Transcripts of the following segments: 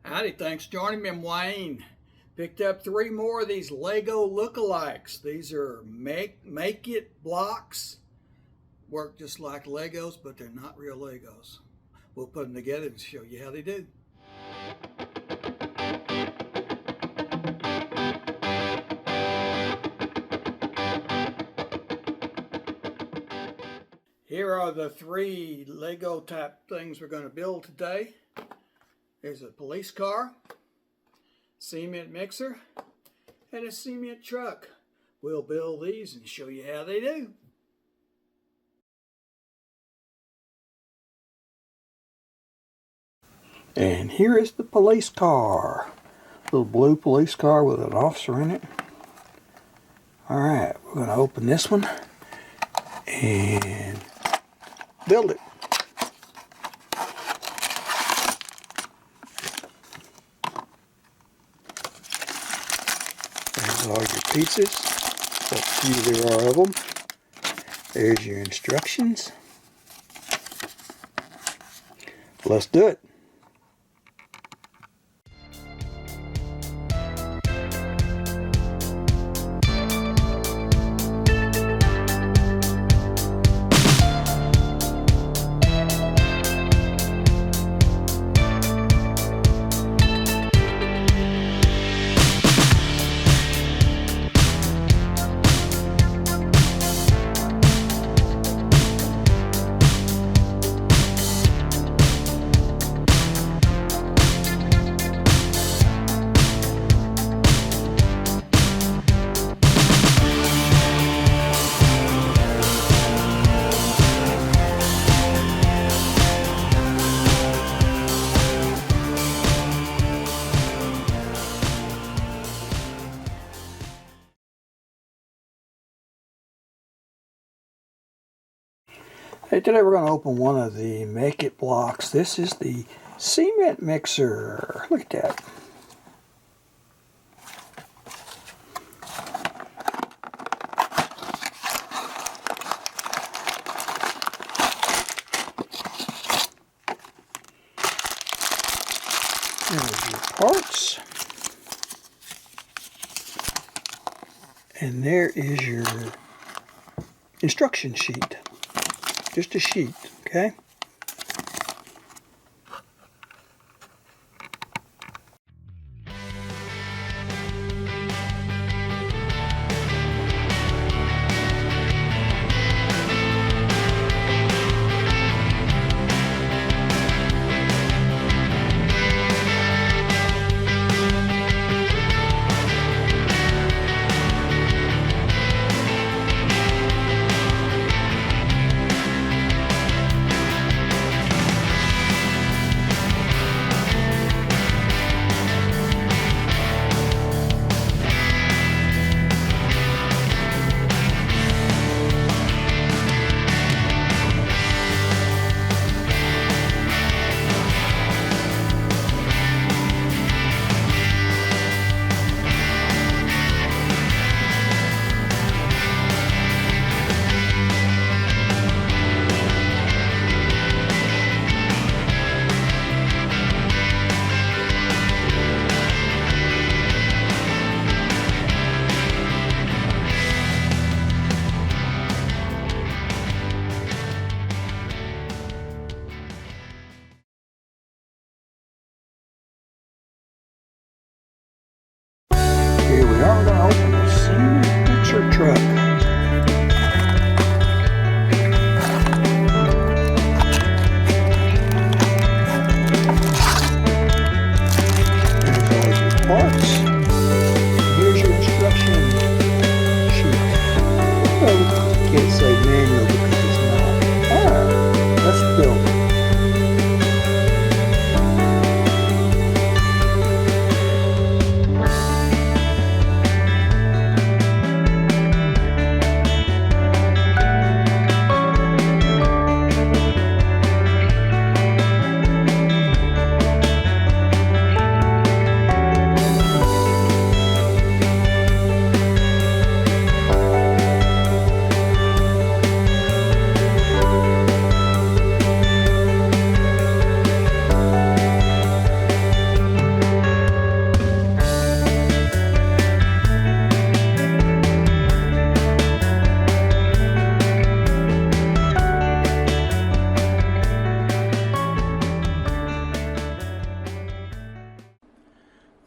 Howdy, thanks for joining me. I'm Wayne. Picked up 3 more of these Lego lookalikes. These are make it blocks. Work just like Legos, but they're not real Legos. We'll put them together and show you how they do. Here are the 3 Lego type things we're going to build today. There's a police car, cement mixer, and a cement truck. We'll build these and show you how they do. And here is the police car. Little blue police car with an officer in it. Alright, we're going to open this one and build it. There's all your pieces. A few there are of them. There's your instructions. Let's do it. Hey, today we're going to open one of the Make It blocks. This is the cement mixer. Look at that. There's your parts. And there is your instruction sheet. Just a sheet, okay? Here we are, we're going to open the cement mixer truck. There's all your parts. Here's your instruction sheet. Oh, can't say manual because it's not. Alright, let's build it.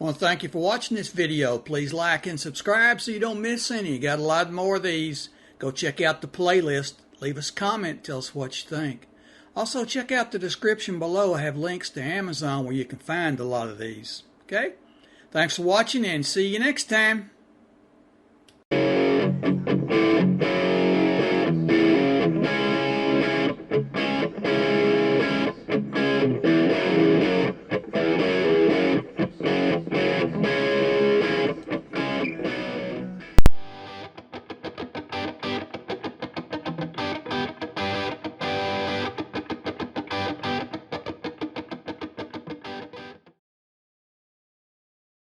I want to thank you for watching this video. Please like and subscribe so you don't miss any. You got a lot more of these. Go check out the playlist. Leave us a comment. Tell us what you think. Also, check out the description below. I have links to Amazon where you can find a lot of these. Okay? Thanks for watching and see you next time.